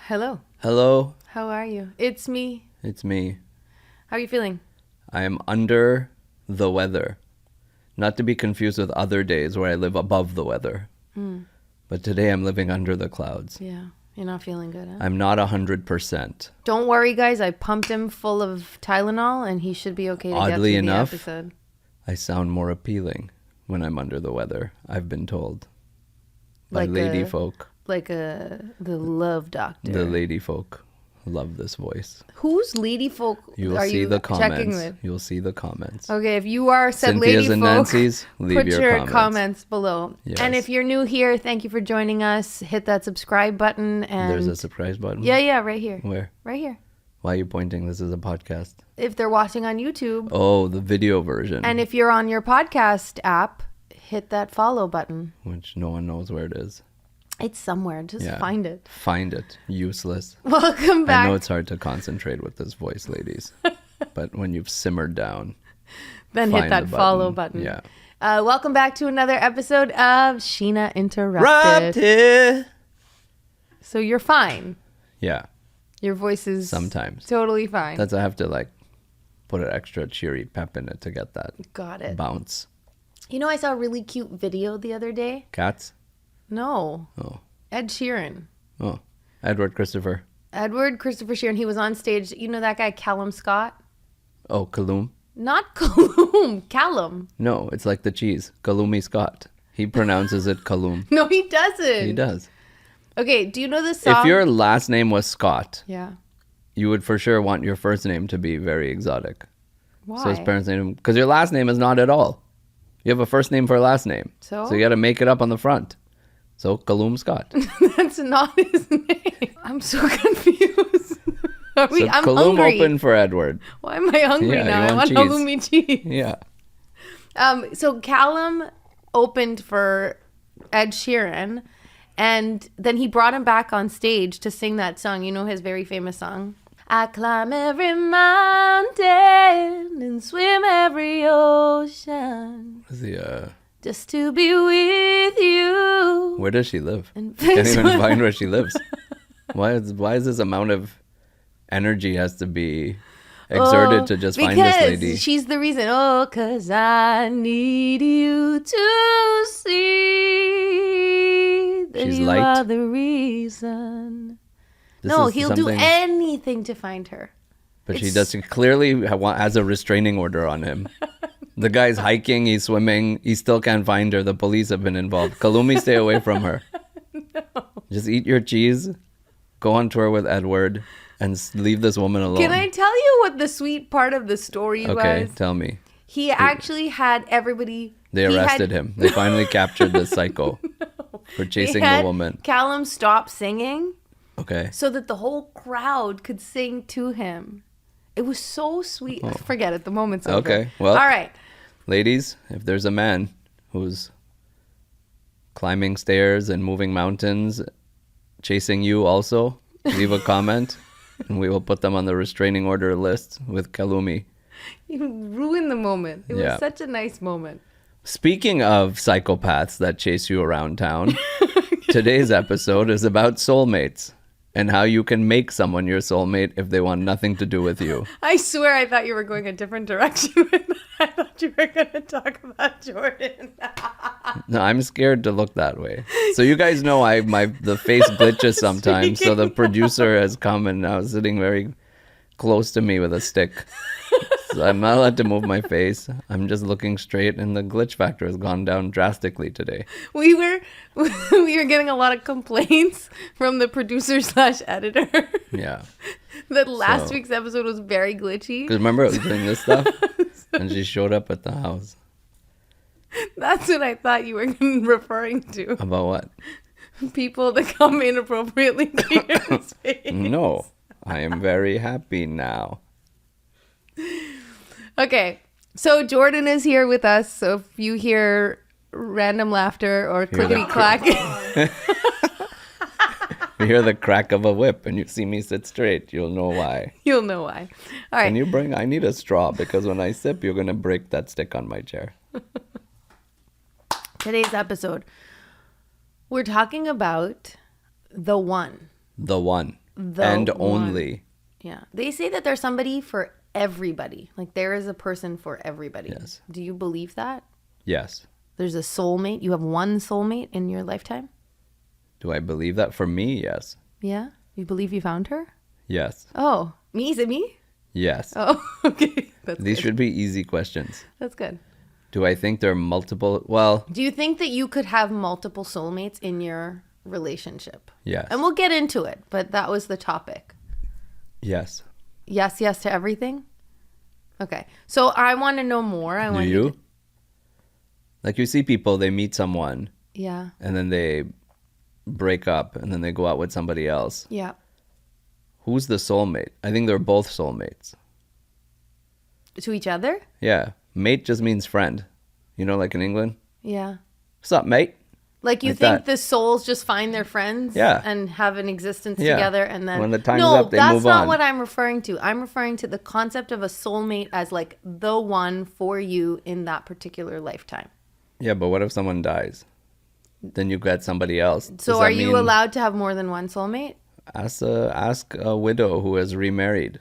Hello. Hello. How are you? It's me. It's me. How are you feeling? I am under the weather. Not to be confused with other days where I live above the weather. But today I'm living under the clouds. Yeah. You're not feeling good, huh? I'm not 100%. Don't worry, guys. I pumped him full of Tylenol, and he should be okay to get Oddly through enough, the episode. I sound more appealing when I'm under the weather, I've been told. By Like lady folk. The love doctor. The lady folk love this voice. Whose lady folk You'll are see you the checking comments. with? You'll see the comments. Okay, if you are said Cynthia's lady and folk, Nancy's, leave put your comments below. Yes. And if you're new here, thank you for joining us. Hit that subscribe button. And There's a surprise button? Yeah, right here. Where? Right here. Why are you pointing? This is a podcast. If they're watching on YouTube. Oh, the video version. And if you're on your podcast app, hit that follow button. Which no one knows where it is. It's somewhere. Just find it. Find it. Useless. Welcome back. I know it's hard to concentrate with this voice, ladies. But when you've simmered down, then hit that follow button. Yeah. Welcome back to another episode of Sheena Interrupted. So you're fine. Yeah. Your voice is Sometimes. totally fine. I have to put an extra cheery pep in it to get that Got it. bounce. You know, I saw a really cute video the other day. Cats? No. Oh. Ed Sheeran. Oh. Edward Christopher. Christopher Sheeran. He was on stage. You know that guy, Callum Scott? Oh, Kaloum? Not Callum. Callum. No, it's like the cheese. Kalumi Scott. He pronounces it Kaloum. No, he doesn't. He does. Okay, do you know the song? If your last name was Scott, Yeah. you would for sure want your first name to be very exotic. Why? So his parents named him, because your last name is not at all. You have a first name for a last name. So you got to make it up on the front. So Kaloum Scott. That's not his name. I'm so confused. I'm Kaloum hungry. opened for Edward. Why am I hungry Yeah, now? you I want want halloumi cheese. Yeah. So Callum opened for Ed Sheeran, and then he brought him back on stage to sing that song. You know his very famous song? I climb every mountain and swim every ocean Is he, just to be with you. where does she live? And Can't even find where she lives. Why is this amount of energy has to be exerted to just find this lady? Because she's the reason. Oh, 'cause I need you to see that She's you light? are the reason. No, he'll do anything to find her. But she clearly has a restraining order on him. The guy's hiking, he's swimming, he still can't find her. The police have been involved. Kalumi, stay away from her. No. Just eat your cheese, go on tour with Edward, and leave this woman alone. Can I tell you what the sweet part of the story was? Okay, tell me. He actually had everybody... They arrested him. They finally captured this psycho for chasing the woman. Callum stopped singing Okay. so that the whole crowd could sing to him. It was so sweet. Oh. Forget it. The moment's over. Okay, well. All right. Ladies, if there's a man who's climbing stairs and moving mountains, chasing you also, leave a comment and we will put them on the restraining order list with Kalumi. You ruined the moment. It was such a nice moment. Speaking of psychopaths that chase you around town, today's episode is about soulmates and how you can make someone your soulmate if they want nothing to do with you. I swear I thought you were going a different direction with that. I thought you were going to talk about Jordan. No, I'm scared to look that way. So you guys know the face glitches sometimes. So the producer has come and now is sitting very close to me with a stick. So I'm not allowed to move my face. I'm just looking straight, and the glitch factor has gone down drastically today. We were getting a lot of complaints from the producer / editor. Yeah. That last week's episode was very glitchy. Because remember I was doing this stuff, and she showed up at the house. That's what I thought you were referring to. About what? People that come inappropriately to your space. No, I am very happy now. Okay, so Jordan is here with us. So if you hear random laughter or clickety clack, You hear the crack of a whip and you see me sit straight, you'll know why. you'll know why. All right. Can you I need a straw because when I sip, you're going to break that stick on my chair. Today's episode, we're talking about the one. The one. and one. only. Yeah. They say that there's somebody for everybody. Like there is a person for everybody. Yes. Do you believe that? Yes. There's a soulmate. You have one soulmate in your lifetime? Do I believe that? For me, yes. Yeah? You believe you found her? Yes. Oh, me? Is it me? Yes. Oh, okay. These should be easy questions. That's good. Do I think there are multiple? Well, Do you think that you could have multiple soulmates in your relationship? yes. And we'll get into it, but that was the topic. Yes. Yes, yes to everything? Okay. So I want to know more. I Do want you? to... Like you see people, they meet someone Yeah. and then they break up and then they go out with somebody else. Yeah. Who's the soulmate? I think they're both soulmates. To each other? Yeah. Mate just means friend. You know, like in England? Yeah. What's up, mate? Like you Like think that. the souls just find their friends Yeah. and have an existence Yeah. together and then... When the time's no, up, they that's move not on. what I'm referring to. I'm referring to the concept of a soulmate as like the one for you in that particular lifetime. Yeah, but what if someone dies? Then you get somebody else. So Does are that you mean- allowed to have more than one soulmate? Ask a widow who has remarried.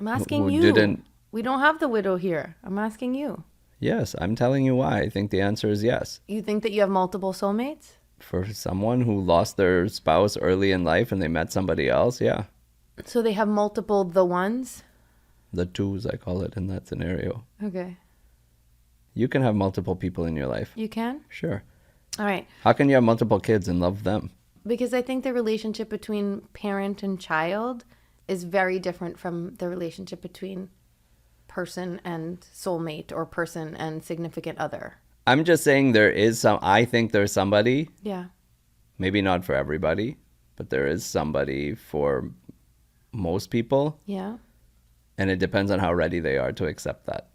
I'm asking Who you. didn't- We don't have the widow here. I'm asking you. Yes, I'm telling you why. I think the answer is yes. You think that you have multiple soulmates? For someone who lost their spouse early in life and they met somebody else, yeah. So they have multiple the ones? The twos, I call it in that scenario. Okay. You can have multiple people in your life. You can? Sure. All right. How can you have multiple kids and love them? Because I think the relationship between parent and child is very different from the relationship between person and soulmate or person and significant other. I'm just saying I think there's somebody, Yeah. maybe not for everybody, but there is somebody for most people. Yeah. And it depends on how ready they are to accept that.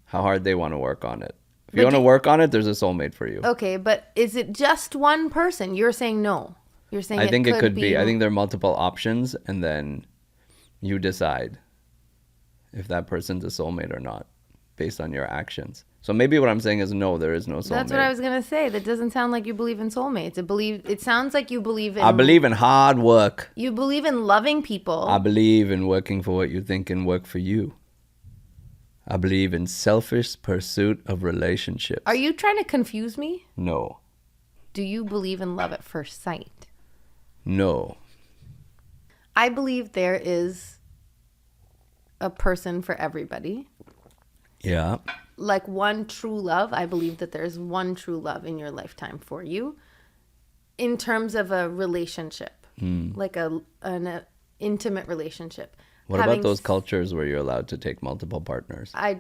How hard they want to work on it. If you But want to work on it, there's a soulmate for you. Okay, but is it just one person? You're saying no. You're saying I think it could be. I think there are multiple options, and then you decide if that person's a soulmate or not based on your actions. So maybe what I'm saying is no, there is no soulmate. That's what I was gonna say. That doesn't sound like you believe in soulmates. It sounds like you believe in. I believe in hard work. You believe in loving people. I believe in working for what you think can work for you. I believe in selfish pursuit of relationships. Are you trying to confuse me? No. Do you believe in love at first sight? No. I believe there is a person for everybody. Yeah. Like one true love. I believe that there's one true love in your lifetime for you. In terms of a relationship, like an intimate relationship. What about those cultures where you're allowed to take multiple partners? I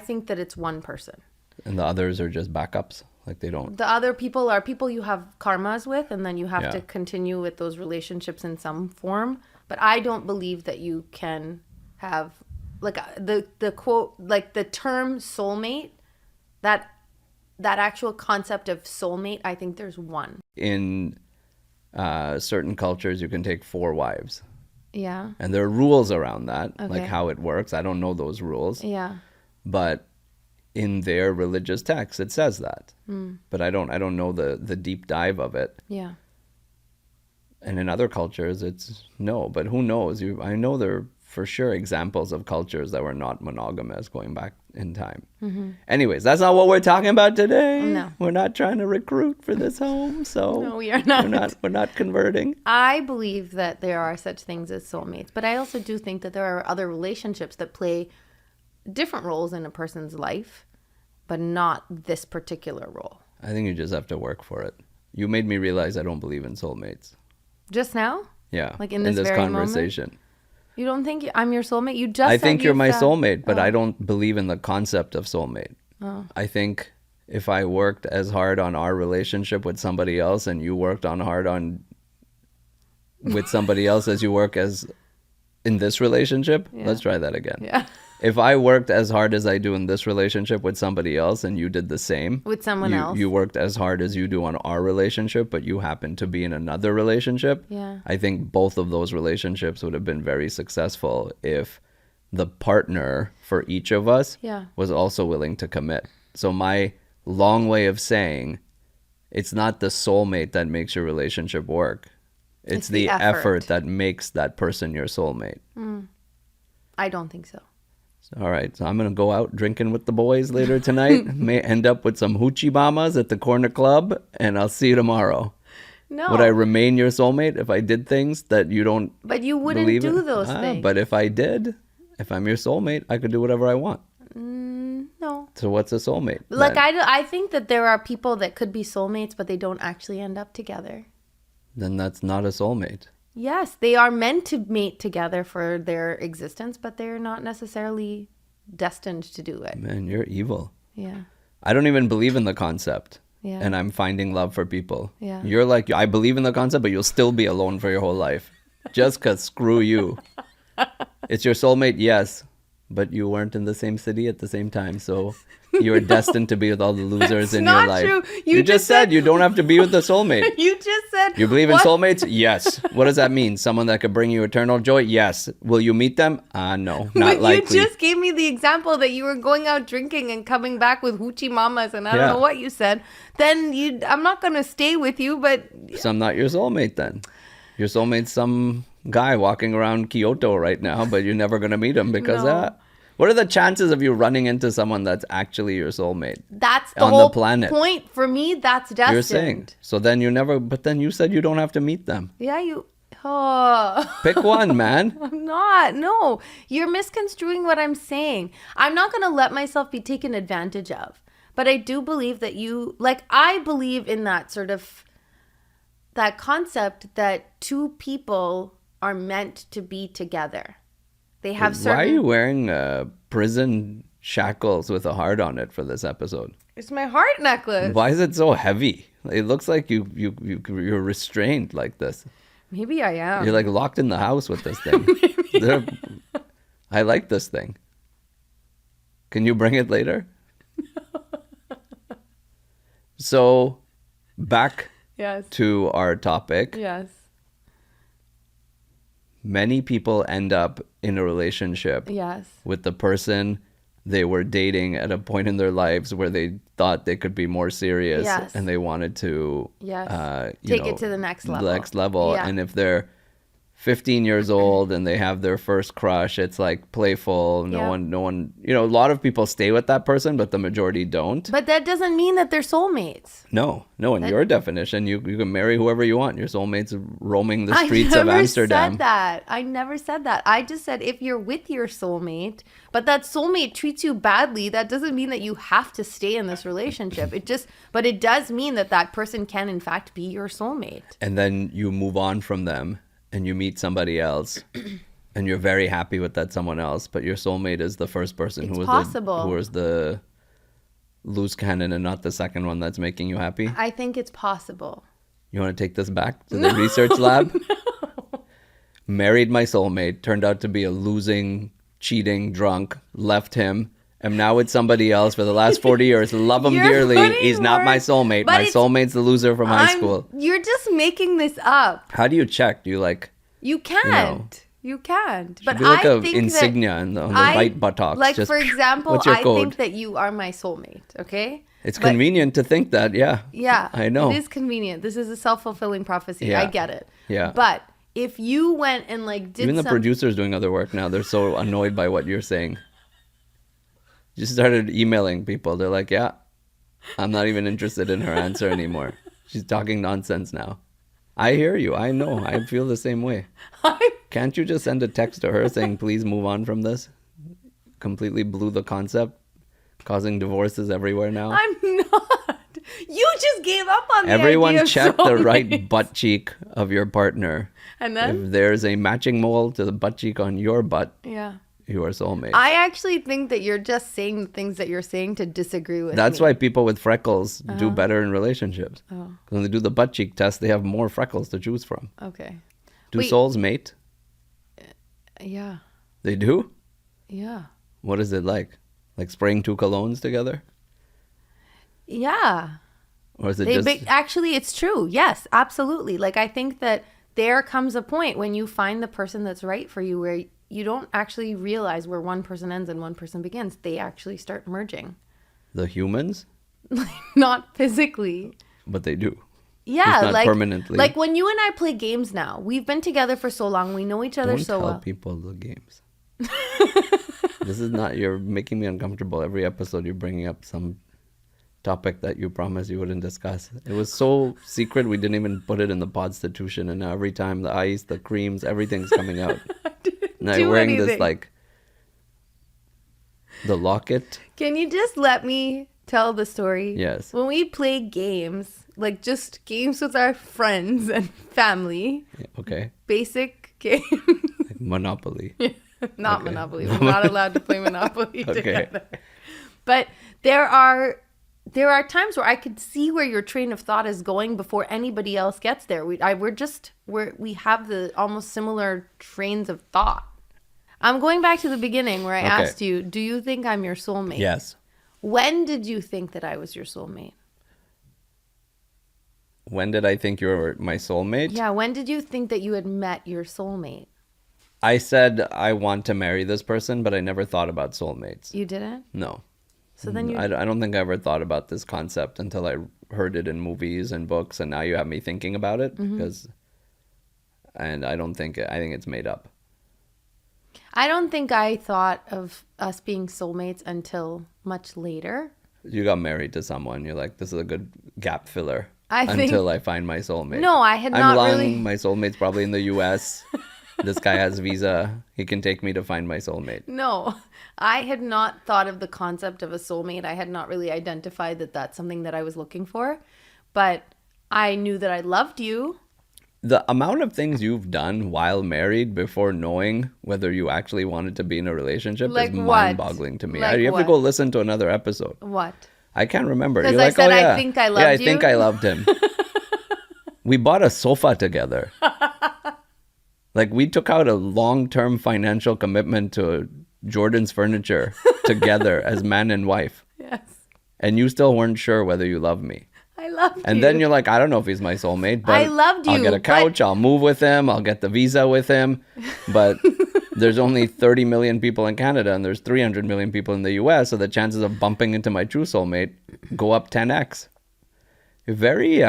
think that it's one person. And the others are just backups? Like they don't... The other people are people you have karmas with, and then you have Yeah. to continue with those relationships in some form. But I don't believe that you can have, like, the quote, like the term soulmate, that actual concept of soulmate, I think there's one. In certain cultures, you can take 4 wives. Yeah. And there are rules around that, like Okay. how it works. I don't know those rules. Yeah. But in their religious text, it says that. But I don't know the deep dive of it. Yeah. And in other cultures, it's no. But who knows? I know there are for sure examples of cultures that were not monogamous going back in time. Anyways, that's not what we're talking about today. No. We're not trying to recruit for this home, so No, we are not. We're not converting. I believe that there are such things as soulmates, but I also do think that there are other relationships that play different roles in a person's life, but not this particular role. I think you just have to work for it. You made me realize I don't believe in soulmates. Just now? Yeah. Like in this very conversation. You don't think I'm your soulmate? You just I said think you're you my found- soulmate, but I don't believe in the concept of soulmate. I think if I worked as hard on our relationship with somebody else and you worked with somebody else as you work as in this relationship, let's try that again. Yeah. If I worked as hard as I do in this relationship with somebody else and you did the same With someone else. you worked as hard as you do on our relationship, but you happen to be in another relationship, Yeah. I think both of those relationships would have been very successful if the partner for each of us Yeah. was also willing to commit. So my long way of saying, it's not the soulmate that makes your relationship work. It's the effort that makes that person your soulmate. I don't think so. All right, so I'm going to go out drinking with the boys later tonight. May end up with some hoochie mamas at the corner club, and I'll see you tomorrow. No. Would I remain your soulmate if I did things that you don't But you wouldn't believe do in? those things. But if I did, if I'm your soulmate, I could do whatever I want. No. So what's a soulmate? Like, then? I think that there are people that could be soulmates, but they don't actually end up together. Then that's not a soulmate. Yes, they are meant to mate together for their existence, but they're not necessarily destined to do it. Man, you're evil. Yeah. I don't even believe in the concept. Yeah. And I'm finding love for people. Yeah. You're like, I believe in the concept, but you'll still be alone for your whole life. Just because screw you. It's your soulmate, yes. But you weren't in the same city at the same time. So you are destined to be with all the losers in your life. That's not true. You just said you don't have to be with the soulmate. You just said... You believe in soulmates? Yes. What does that mean? Someone that could bring you eternal joy? Yes. Will you meet them? No, not likely. You just gave me the example that you were going out drinking and coming back with hoochie mamas and I don't know what you said. Then I'm not going to stay with you, but... So I'm not your soulmate then. Your soulmate's some guy walking around Kyoto right now, but you're never going to meet him because... No. What are the chances of you running into someone that's actually your soulmate? That's the on whole the planet. point. For me, that's destined. You're saying. So then you never... But then you said you don't have to meet them. Yeah, you... Oh. Pick one, man. I'm not. No. You're misconstruing what I'm saying. I'm not going to let myself be taken advantage of. But I do believe that you... Like, I believe in that sort of... That concept that two people are meant to be together. They have certain... Why are you wearing prison shackles with a heart on it for this episode? It's my heart necklace. Why is it so heavy? It looks like you're restrained like this. Maybe I am. You're like locked in the house with this thing. I like this thing. Can you bring it later? So, back Yes. to our topic. Yes. Many people end up in a relationship Yes. with the person they were dating at a point in their lives where they thought they could be more serious Yes. and they wanted to Take it to the next level. Yeah. And if they're 15 years old and they have their first crush, it's like playful. No one, a lot of people stay with that person, but the majority don't. But that doesn't mean that they're soulmates. No, in your definition, you can marry whoever you want. Your soulmate's roaming the streets of Amsterdam. I never said that. I just said if you're with your soulmate, but that soulmate treats you badly, that doesn't mean that you have to stay in this relationship. But it does mean that that person can in fact be your soulmate. And then you move on from them and you meet somebody else and you're very happy with that someone else, but your soulmate is the first person who was the loose cannon and not the second one that's making you happy? I think it's possible. You want to take this back to the research lab? No. Married my soulmate, turned out to be a losing, cheating, drunk, left him. I'm now with somebody else for the last 40 years. Love him dearly. He's not my soulmate. My soulmate's the loser from high school. You're just making this up. How do you check? Do you like... You can't. You can't. But be like I a think insignia on the right buttocks. Like, just, for example, what's your code? I think that you are my soulmate, okay? It's convenient to think that, yeah. Yeah. I know. It is convenient. This is a self-fulfilling prophecy. Yeah. I get it. Yeah. But if you went and like did Even the producer's doing other work now. They're so annoyed by what you're saying. Just started emailing people. They're like, yeah, I'm not even interested in her answer anymore. She's talking nonsense now. I hear you. I know. I feel the same way. Can't you just send a text to her saying, please move on from this? Completely blew the concept, causing divorces everywhere now. I'm not. You just gave up on the Everyone idea of check the soulmates. right butt cheek of your partner. And then? If there's a matching mole to the butt cheek on your butt, Yeah. you are soulmate. I actually think that you're just saying the things that you're saying to disagree with That's me. why people with freckles do better in relationships. Oh. When they do the butt cheek test, they have more freckles to choose from. Okay. Do Wait. souls mate? Yeah. They do? Yeah. What is it like? Like spraying two colognes together? Yeah. Or is it Actually, it's true. Yes, absolutely. Like, I think that there comes a point when you find the person that's right for you where you don't actually realize where one person ends and one person begins. They actually start merging. the humans? Not physically. But they do. Yeah, not like permanently. like when you and I play games now. We've been together for so long. We know each other Don't so tell well. people the games. This is not. You're making me uncomfortable. Every episode, you're bringing up some topic that you promised you wouldn't discuss. It was so secret we didn't even put it in the podstitution, and now every time the ice, the creams, everything's coming out. Now you're wearing this like the locket. Can you just let me tell the story? Yes. When we play games, like just games with our friends and family, Yeah, okay. basic games. Like Monopoly. Not Okay. Monopoly. We're not allowed to play Monopoly Okay. together. But there are times where I could see where your train of thought is going before anybody else gets there. We have the almost similar trains of thought. I'm going back to the beginning where I asked you, do you think I'm your soulmate? Yes. When did you think that I was your soulmate? When did I think you were my soulmate? Yeah, when did you think that you had met your soulmate? I said I want to marry this person, but I never thought about soulmates. You didn't? No. So then I don't think I ever thought about this concept until I heard it in movies and books, and now you have me thinking about it and I think it's made up. I don't think I thought of us being soulmates until much later. You got married to someone, you're like, this is a good gap filler I think- until I find my soulmate. No, I had I'm not long, really. my soulmate's probably in the US. This guy has visa. He can take me to find my soulmate. No, I had not thought of the concept of a soulmate. I had not really identified that that's something that I was looking for. But I knew that I loved you. The amount of things you've done while married before knowing whether you actually wanted to be in a relationship Like is what? mind-boggling to me. Like You have to what? go listen to another episode. What? I can't remember. 'Cause You're I like, said, oh I yeah, think I yeah, loved I you. think I loved him. We bought a sofa together. Like we took out a long-term financial commitment to Jordan's Furniture together as man and wife, Yes. and you still weren't sure whether you loved me. I loved you. And then you're like, I don't know if he's my soulmate, but I loved I'll you, get a couch, I'll move with him, I'll get the visa with him. But there's only 30 million people in Canada and there's 300 million people in the US, so the chances of bumping into my true soulmate go up 10x. You're very,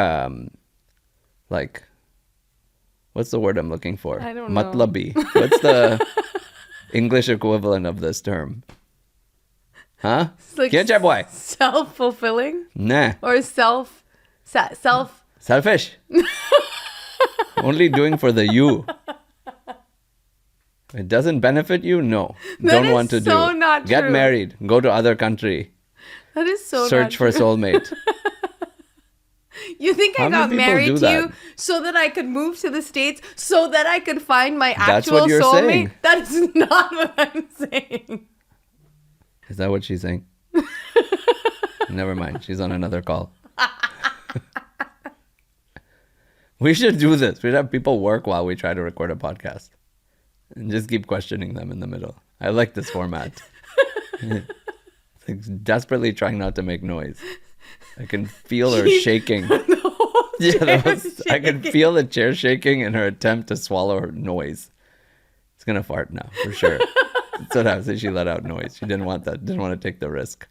like, what's the word I'm looking for? I don't know. Matlabi. What's the English equivalent of this term? Huh? It's like Get your boy. self-fulfilling Nah. or self. Selfish. Only doing for the you. It doesn't benefit you? No. That Don't is want to so do. not Get true. married. Go to other country. That is so Search not for true. soulmate. You think How I many got people married do to you that? so that I could move to the States so that I could find my That's actual what you're soulmate? saying. That is not what I'm saying. Is that what she's saying? Never mind. She's on another call. We should do this. We'd have people work while we try to record a podcast. And just keep questioning them in the middle. I like this format. It's like desperately trying not to make noise. I can feel her shaking. I can feel the chair shaking in her attempt to swallow her noise. It's gonna fart now, for sure. That's what happens. She let out noise. She didn't want that. Didn't want to take the risk.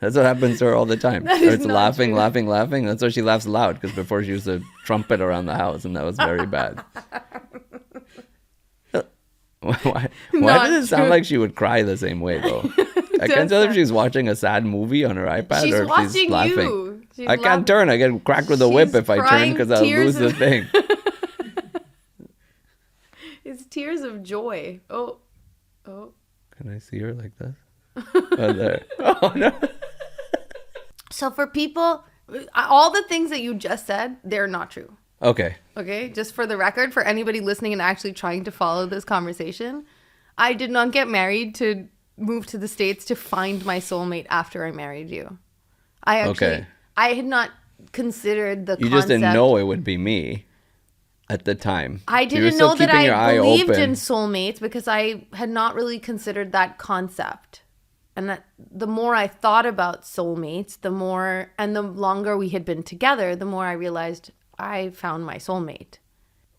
That's what happens to her all the time. That is Starts not laughing, true. laughing. That's why she laughs loud, because before she used to trumpet around the house, and that was very bad. Why Not does it sound true. like she would cry the same way, though? I can't tell if she's watching a sad movie on her iPad She's or if she's watching laughing. you. She's I can't turn. I get cracked with a whip She's if I turn crying because I'll tears lose the of- thing. It's tears of joy. Oh. Can I see her like this? Oh, there. Oh, no. So for people, all the things that you just said, they're not true. Okay. Okay, just for the record, for anybody listening and actually trying to follow this conversation, I did not get married to move to the States to find my soulmate after I married you. I had not considered the You concept. just didn't know it would be me at the time. I You were didn't still know that keeping your I eye believed open. in soulmates because I had not really considered that concept. And that the more I thought about soulmates, the more and the longer we had been together, the more I realized I found my soulmate.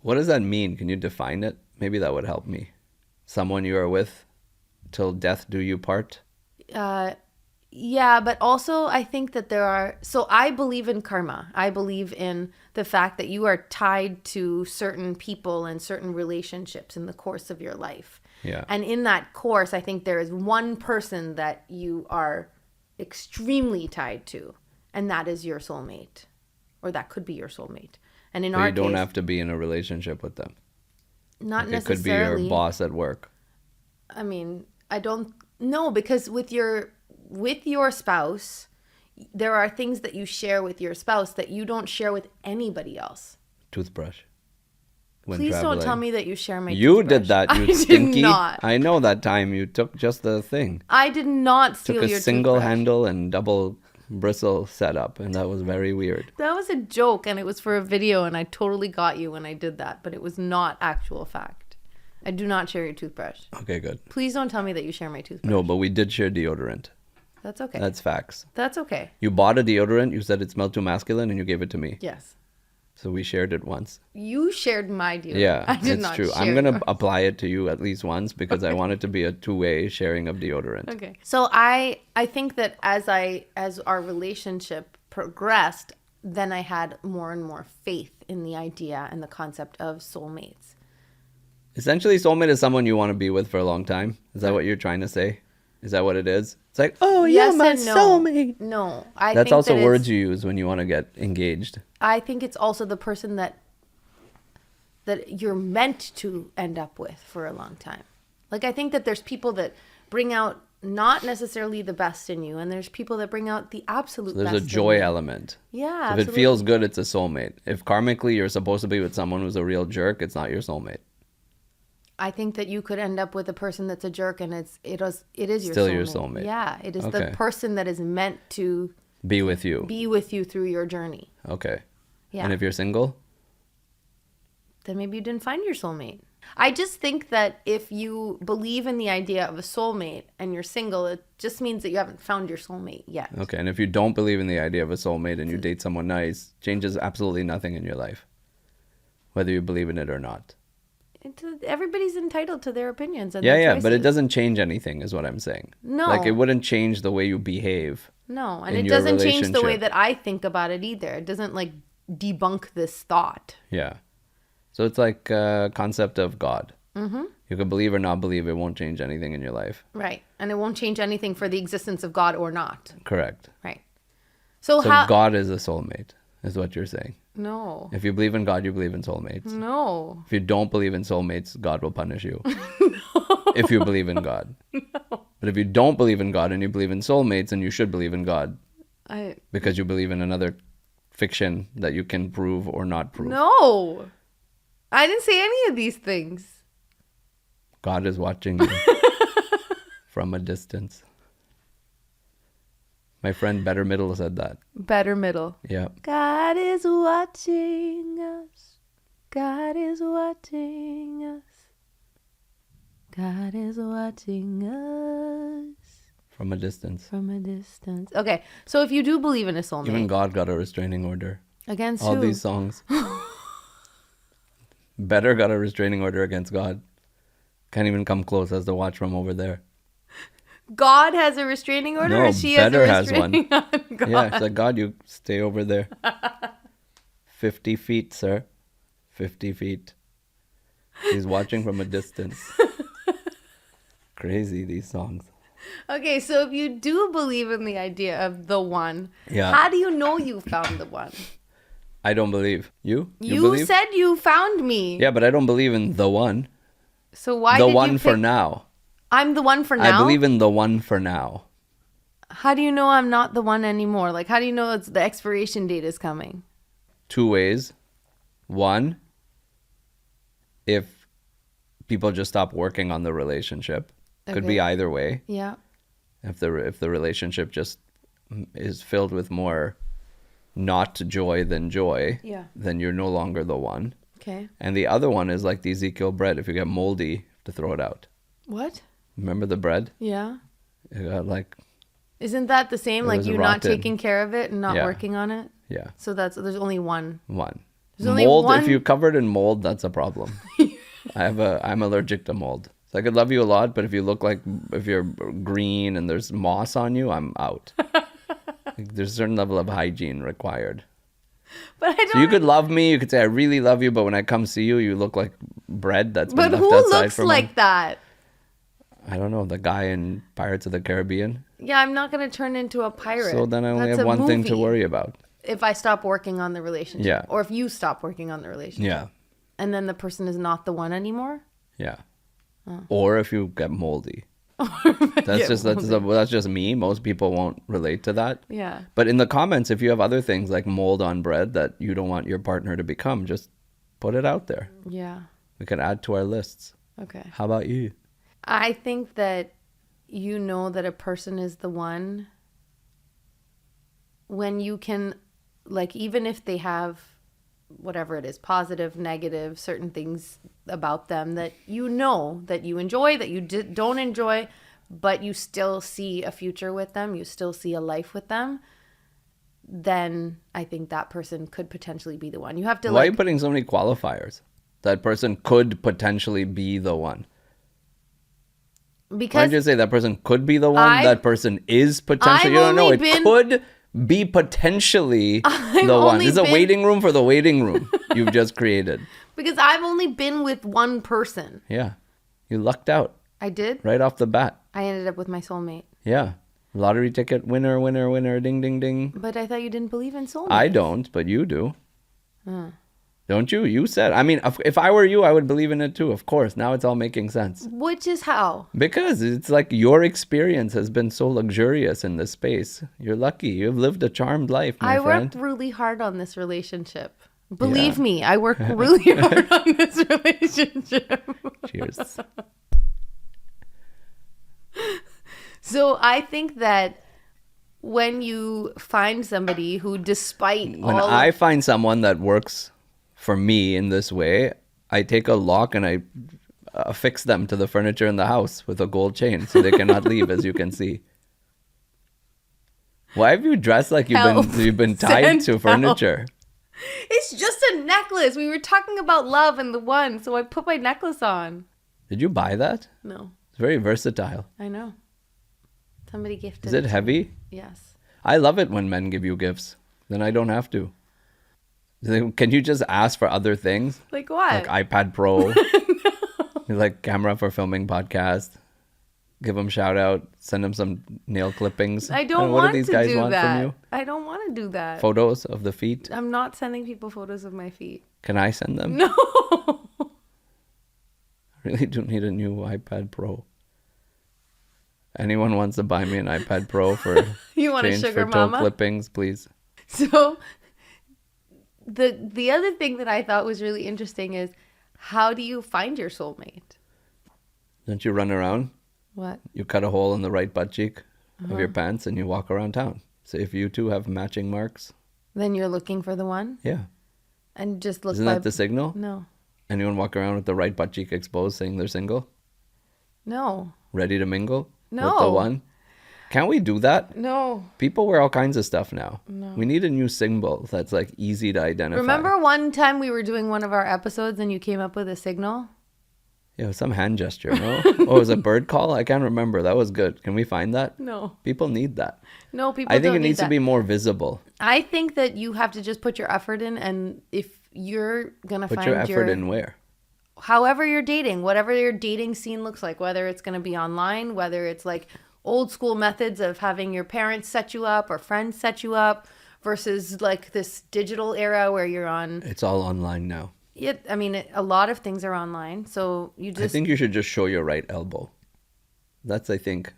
What does that mean? Can you define it? Maybe that would help me. Someone you are with till death do you part? Yeah, but also I think that so I believe in karma. I believe in the fact that you are tied to certain people and certain relationships in the course of your life. Yeah. And in that course, I think there is one person that you are extremely tied to, and that is your soulmate, or that could be your soulmate. And in But our you don't case, have to be in a relationship with them. not Like, it could be necessarily. your boss at work. I mean, I don't know, because with your spouse, there are things that you share with your spouse that you don't share with anybody else. Toothbrush. When Please don't traveling. tell me that you share my You toothbrush. did that, you I stinky. did not. I know that time you took just the thing. I did not steal Took your a single toothbrush. handle and double bristle setup, and that was very weird. That was a joke, and it was for a video, and I totally got you when I did that, but it was not actual fact. I do not share your toothbrush. Okay, good. Please don't tell me that you share my toothbrush. No, but we did share deodorant. That's okay. That's facts. That's okay. You bought a deodorant, you said it smelled too masculine, and you gave it to me. Yes. So we shared it once. You shared my deodorant. Yeah, I did it's not true. share I'm going to yours. apply it to you at least once because I want it to be a two-way sharing of deodorant. Okay. So I think that as our relationship progressed, then I had more and more faith in the idea and the concept of soulmates. Essentially, soulmate is someone you want to be with for a long time. Is that what you're trying to say? Is that what it is? It's like, oh, Yes yeah, my and no. soulmate. No, That's think also that words you use when you want to get engaged. I think it's also the person that you're meant to end up with for a long time. Like, I think that there's people that bring out not necessarily the best in you, and there's people that bring out the absolute There's best a joy in you. element. Yeah, If absolutely. it feels good, it's a soulmate. If karmically you're supposed to be with someone who's a real jerk, it's not your soulmate. I think that you could end up with a person that's a jerk, and it is your Still soulmate. your soulmate. Yeah, it is Okay. the person that is meant to Be with you. be with you through your journey. Okay. Yeah. And if you're single? Then maybe you didn't find your soulmate. I just think that if you believe in the idea of a soulmate and you're single, it just means that you haven't found your soulmate yet. Okay. And if you don't believe in the idea of a soulmate and you date someone nice, changes absolutely nothing in your life, whether you believe in it or not. Everybody's entitled to their opinions and Yeah, their yeah, but it choices. doesn't change anything, is what I'm saying. No. Like, it wouldn't change the way you behave. No, and in it your doesn't change the way relationship. that I think about it either. It doesn't like debunk this thought. Yeah. So it's like a concept of God. Mm-hmm. You can believe or not believe, it won't change anything in your life. Right. And it won't change anything for the existence of God or not. Correct. Right. So, So how... God is a soulmate, is what you're saying. No. If you believe in God, you believe in soulmates. No. If you don't believe in soulmates, God will punish you. If you believe in God. But if you don't believe in God and you believe in soulmates, then you should believe in God because you believe in another fiction that you can prove or not prove. No. I didn't say any of these things. God is watching you from a distance. My friend Better Middle said that. Better middle. Yeah. God is watching us. God is watching us. God is watching us From a distance. from a distance. Okay, so if you do believe in a soulmate, Even God got a restraining order. against All who? these songs. Better got a restraining order against God. Can't even come close, has to watch from over there. God has a restraining order, No, or she Better has has a one. restraining order? God. Yeah, it's like, God, you stay over there. 50 feet, sir. 50 feet. He's watching from a distance. Crazy, these songs. Okay, so if you do believe in the idea of the one, Yeah. how do you know you found the one? I don't believe. You? You believe? said you found me. Yeah, but I don't believe in the one. So why The did one you for pick... now. I'm the one for now? I believe in the one for now. How do you know I'm not the one anymore? Like, how do you know it's the expiration date is coming? 2 ways. One, if people just stop working on the relationship. Could be Okay. either way. Yeah. If the relationship just is filled with more not joy than joy, Yeah. then you're no longer the one. Okay. And the other one is like the Ezekiel bread. If you get moldy, you have to throw it out. What? Remember the bread? Yeah. It got like, Isn't that the same? It Like was you not rotten. taking care of it and not Yeah. working on it? yeah, So there's only one. one. There's only Mold, one- if you're covered in mold, that's a problem. I'm allergic to mold. So I could love you a lot, but if you're green and there's moss on you, I'm out. Like, there's a certain level of hygiene required. But I don't. So you could love me, you could say I really love you, but when I come see you, you look like bread that's been But left who outside looks for like that? I don't know, the guy in Pirates of the Caribbean. Yeah, I'm not going to turn into a pirate. So then I only That's have a one thing to movie. worry about. If I stop working on the relationship. Yeah. Or if you stop working on the relationship. Yeah. And then the person is not the one anymore. Yeah. Or if you get moldy. That's just me. Most people won't relate to that. Yeah. But in the comments, if you have other things like mold on bread that you don't want your partner to become, just put it out there. Yeah. We can add to our lists. Okay. How about you? I think that you know that a person is the one when you can, like, even if they have whatever it is, positive, negative, certain things about them that you know that you enjoy, that you don't enjoy, but you still see a future with them, you still see a life with them, then I think that person could potentially be the one. You have to Why are you putting so many qualifiers? That person could potentially be the one. Because why did you say that person could be the one? That person is potentially. I've You don't know. only It could be potentially the one. This is a waiting room for the waiting room you've just created. Because I've only been with one person. Yeah. You lucked out. I did? Right off the bat. I ended up with my soulmate. Yeah. Lottery ticket winner, winner, winner, ding, ding, ding. But I thought you didn't believe in soulmates. I don't, but you do. Don't you? You said. I mean, if I were you, I would believe in it too, of course. Now it's all making sense. Which is how? Because it's like your experience has been so luxurious in this space. You're lucky. You've lived a charmed life, my friend. I worked really hard on this relationship. Believe me, I worked really hard on this relationship. Cheers. So I think that when you find somebody who, despite when I find someone that works for me in this way, I take a lock and I affix them to the furniture in the house with a gold chain so they cannot leave, as you can see. Why have you dressed like you've been tied to furniture? It's just a necklace. We were talking about love and the one, so I put my necklace on. Did you buy that? No. It's very versatile. I know. Somebody gifted Is it heavy? Yes. I love it when men give you gifts. Then I don't have to. Can you just ask for other things? Like what? Like iPad Pro. No. Like camera for filming podcast. Give them shout out. Send them some nail clippings. I don't what want do these to guys do want that. from you? I don't want to do that. Photos of the feet. I'm not sending people photos of my feet. Can I send them? No. I really do need a new iPad Pro. Anyone wants to buy me an iPad Pro for you want a sugar for toe mama clippings, please. So the other thing that I thought was really interesting is, how do you find your soulmate? Don't you run around? What? You cut a hole in the right butt cheek of your pants and you walk around town. So if you two have matching marks, then you're looking for the one? Yeah. And just look. Isn't that the signal? No. Anyone walk around with the right butt cheek exposed saying they're single? No. Ready to mingle? No. With the one? Can we do that? No. People wear all kinds of stuff now. No. We need a new symbol that's like easy to identify. Remember one time we were doing one of our episodes and you came up with a signal? Yeah, some hand gesture, no? Oh, it was a bird call? I can't remember. That was good. Can we find that? No. People need that. No, people I think don't it need needs to that. be more visible. I think that you have to just put your effort in, and if you're going to find Put your effort in where? However you're dating, whatever your dating scene looks like, whether it's going to be online, whether it's like old school methods of having your parents set you up or friends set you up versus like this digital era where you're on. It's all online now. Yeah, I mean, a lot of things are online, so you just. I think you should just show your right elbow. That's, I think,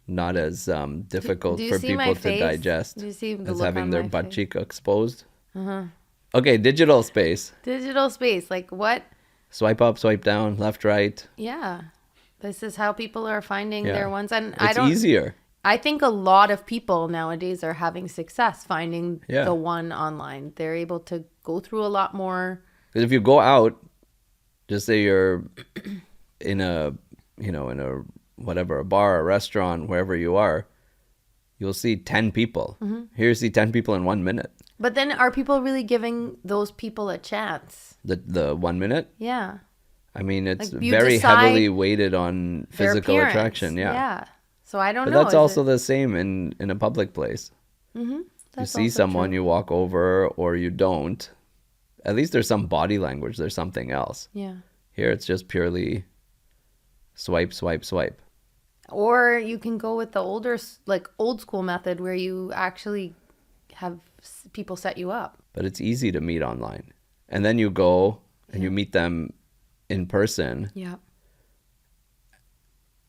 not as difficult do you for see people my to face? digest Do you see the as look having on their my butt face? cheek exposed. Okay, digital space. Digital space, like what? Swipe up, swipe down, left, right. Yeah, this is how people are finding Yeah. their ones, and It's easier. I think a lot of people nowadays are having success finding Yeah. the one online. They're able to go through a lot more. Because if you go out, just say you're in a whatever, a bar, a restaurant, wherever you are, you'll see 10 people. Here you see 10 people in 1 minute. But then are people really giving those people a chance? The 1 minute? Yeah. I mean, it's Like, you very decide heavily weighted on their physical appearance. attraction. Yeah. Yeah. So I don't But know. that's also the same in a public place. You That's see also someone, true. you walk over, or you don't. At least there's some body language. There's something else. Yeah. Here, it's just purely swipe, swipe, swipe. Or you can go with the old school method where you actually have people set you up. But it's easy to meet online. And then you go and you meet them in person. Yeah.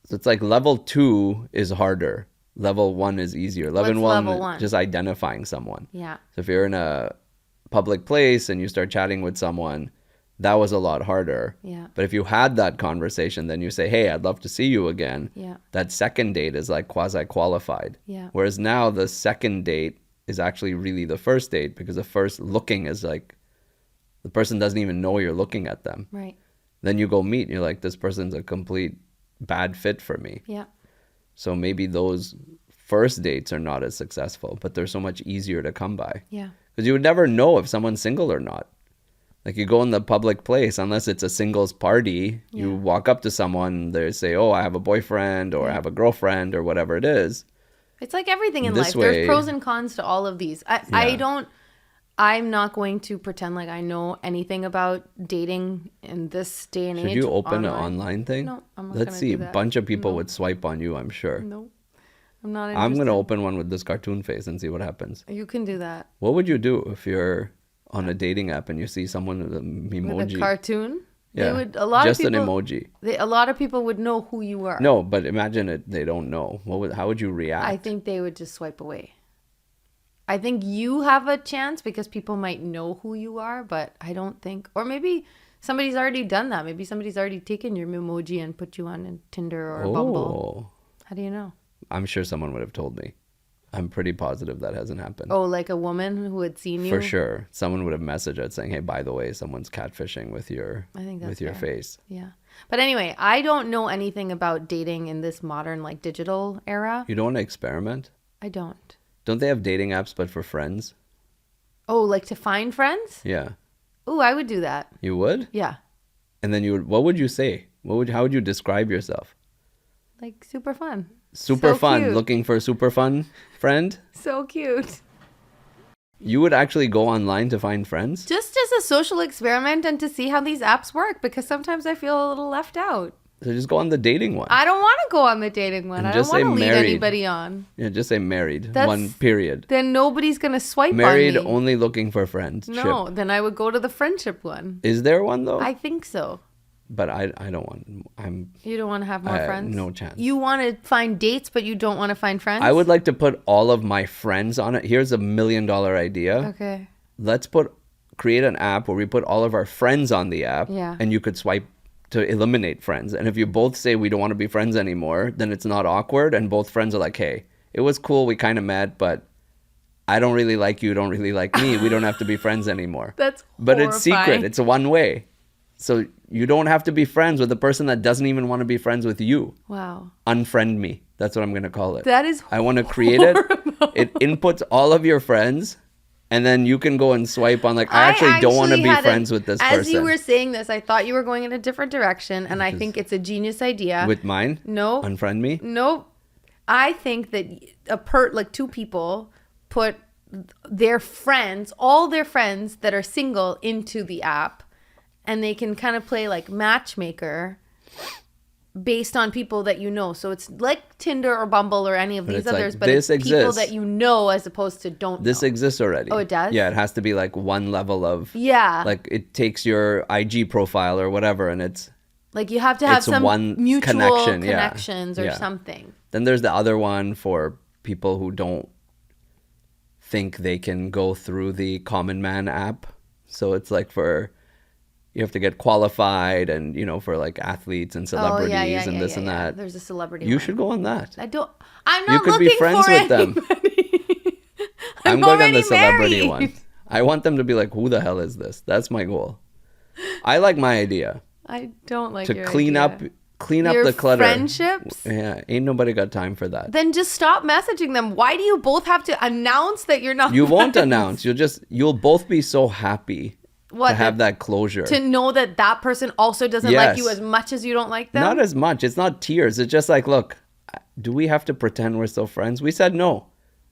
So it's like level 2 is harder. Level 1 is easier. What's level 1? Just identifying someone. Yeah. So if you're in a public place and you start chatting with someone, that was a lot harder. Yeah. But if you had that conversation, then you say, hey, I'd love to see you again. Yeah. That second date is like quasi-qualified. Yeah. Whereas now the second date is actually really the first date, because the first looking is like, the person doesn't even know you're looking at them. Right. Then you go meet and you're like, this person's a complete bad fit for me. Yeah. So maybe those first dates are not as successful, but they're so much easier to come by. Yeah. Because you would never know if someone's single or not. Like, you go in the public place, unless it's a singles party, you walk up to someone, they say, oh, I have a boyfriend, or I have a girlfriend, or whatever it is. It's like everything in This life. way- There's pros and cons to all of these. I'm not going to pretend like I know anything about dating in this day and age. Should you open an online thing? No, I'm not Let's gonna see. do A that. bunch of people would swipe on you, I'm sure. No, I'm not interested. I'm going to open one with this cartoon face and see what happens. You can do that. What would you do if you're on a dating app and you see someone with an emoji? With a cartoon? Yeah, They would, a lot just of people, an emoji. A lot of people would know who you are. No, but imagine it. They don't know. How would you react? I think they would just swipe away. I think you have a chance because people might know who you are, but I don't think, or maybe somebody's already done that. Maybe somebody's already taken your emoji and put you on Tinder or Bumble. How do you know? I'm sure someone would have told me. I'm pretty positive that hasn't happened. Oh, like a woman who had seen you? For sure. Someone would have messaged it saying, hey, by the way, someone's catfishing with your fair. face. Yeah. But anyway, I don't know anything about dating in this modern, like, digital era. You don't want to experiment? I don't. Don't they have dating apps but for friends? Oh, like to find friends? Yeah. Oh, I would do that. You would? Yeah. And then what would you say? How would you describe yourself? Like, super fun. Super So fun. cute. Looking for a super fun friend? So cute. You would actually go online to find friends? Just as a social experiment and to see how these apps work, because sometimes I feel a little left out. So just go on the dating one. I don't want to go on the dating one. And I don't just want say to lead married. anybody on. Yeah, just say married. That's- One period. Then nobody's going to swipe Married, on me. only looking for friends. No, then I would go to the friendship one. Is there one though? I think so. But I don't want. You don't want to have more friends? No chance. You want to find dates, but you don't want to find friends? I would like to put all of my friends on it. Here's $1 million idea. Okay. Let's create an app where we put all of our friends on the app. Yeah. And you could swipe to eliminate friends. And if you both say we don't want to be friends anymore, then it's not awkward. And both friends are like, hey, it was cool. We kind of met, but I don't really like you. Don't really like me. We don't have to be friends anymore. That's But it's secret. horrifying. It's a one way. So you don't have to be friends with the person that doesn't even want to be friends with you. Wow. Unfriend me. That's what I'm going to call it. That is I want to create it. It inputs all of your friends, and then you can go and swipe on, like, I actually don't want to be friends with this person. As you were saying this, I thought you were going in a different direction, and I think it's a genius idea. With mine? No. Unfriend me? Nope. I think that two people put their friends, all their friends that are single, into the app, and they can kind of play like matchmaker based on people that you know. So it's like Tinder or Bumble or any of these it's like, others, but this it's people exists. that you know as opposed to don't This know. exists already. Oh, it does? Yeah, it has to be like one level of, Yeah. like, it takes your IG profile or whatever, and it's, Like you have to have it's some one mutual connection, yeah. connections or Yeah. something. then there's the other one for people who don't think they can go through the Common Man app. So it's like you have to get qualified, and, for like athletes and celebrities and this and that. There's a celebrity You one. should go on that. I'm not You could looking be friends for with them. anybody. I'm going on the already celebrity married. one. I want them to be like, who the hell is this? That's my goal. I like my idea. I don't like To your clean idea. up Your the clutter. friendships? Yeah, ain't nobody got time for that. Then just stop messaging them. Why do you both have to announce that you're not You won't friends? announce. You'll both be so happy What, to have that closure. To know that that person also doesn't like you as much as you don't like them? Not as much. It's not tears. It's just like, look, do we have to pretend we're still friends? We said no.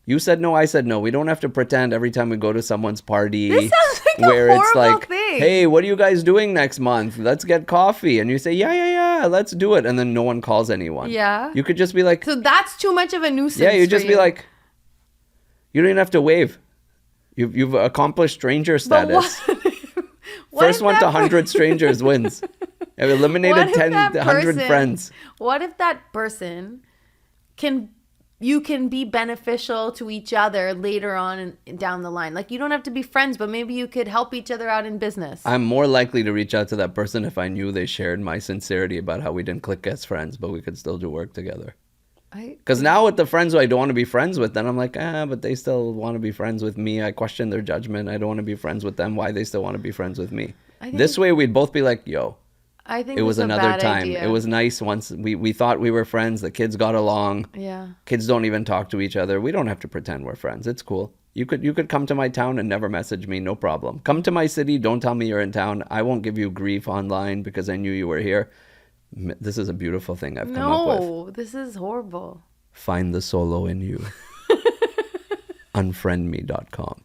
You said no, I said no. We don't have to pretend every time we go to someone's party. This sounds like where a it's horrible like, thing. hey, what are you guys doing next month? Let's get coffee. And you say, yeah, let's do it. And then no one calls anyone. Yeah. You could just be like, So that's too much of a nuisance. yeah, you just for be like, you don't even have to wave. You've accomplished stranger status. First one to 100 strangers wins. I've eliminated 100 friends. What if that person you can be beneficial to each other later on and down the line? Like, you don't have to be friends, but maybe you could help each other out in business. I'm more likely to reach out to that person if I knew they shared my sincerity about how we didn't click as friends, but we could still do work together. Because now with the friends who I don't want to be friends with, then I'm like, but they still want to be friends with me. I question their judgment. I don't want to be friends with them. Why they still want to be friends with me? This way we'd both be like, yo, I think it was another time. Idea. It was nice once we thought we were friends. The kids got along. Yeah. Kids don't even talk to each other. We don't have to pretend we're friends. It's cool. You could come to my town and never message me. No problem. Come to my city. Don't tell me you're in town. I won't give you grief online because I knew you were here. This is a beautiful thing I've come up with. No, this is horrible. Find the solo in you. Unfriendme.com.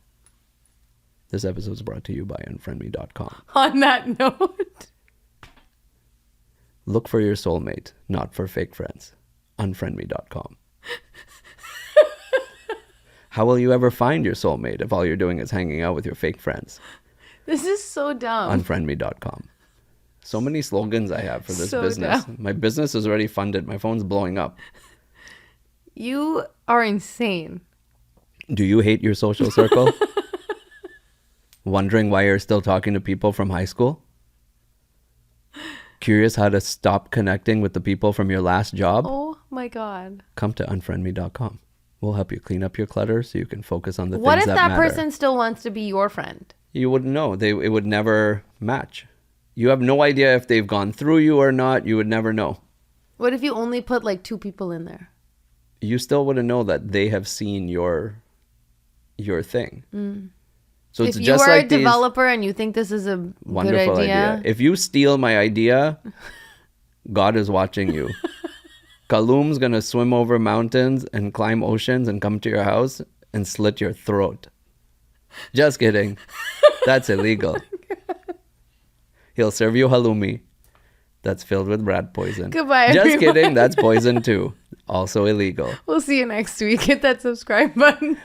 This episode is brought to you by unfriendme.com. On that note. Look for your soulmate, not for fake friends. Unfriendme.com. How will you ever find your soulmate if all you're doing is hanging out with your fake friends? This is so dumb. Unfriendme.com. So many slogans I have for this So business. dumb. My business is already funded. My phone's blowing up. You are insane. Do you hate your social circle? Wondering why you're still talking to people from high school? Curious how to stop connecting with the people from your last job? Oh my God. Come to unfriendme.com. We'll help you clean up your clutter so you can focus on the What things if that that matter. person still wants to be your friend? You wouldn't know. It would never match. You have no idea if they've gone through you or not. You would never know. What if you only put like 2 people in there? You still wouldn't know that they have seen your thing. So it's If you just are like a developer and you think this is a wonderful good idea. If you steal my idea, God is watching you. Kaloom's gonna swim over mountains and climb oceans and come to your house and slit your throat. Just kidding. That's illegal. He'll serve you halloumi that's filled with rat poison. Goodbye, Just everyone. kidding. That's poison too. Also illegal. We'll see you next week. Hit that subscribe button.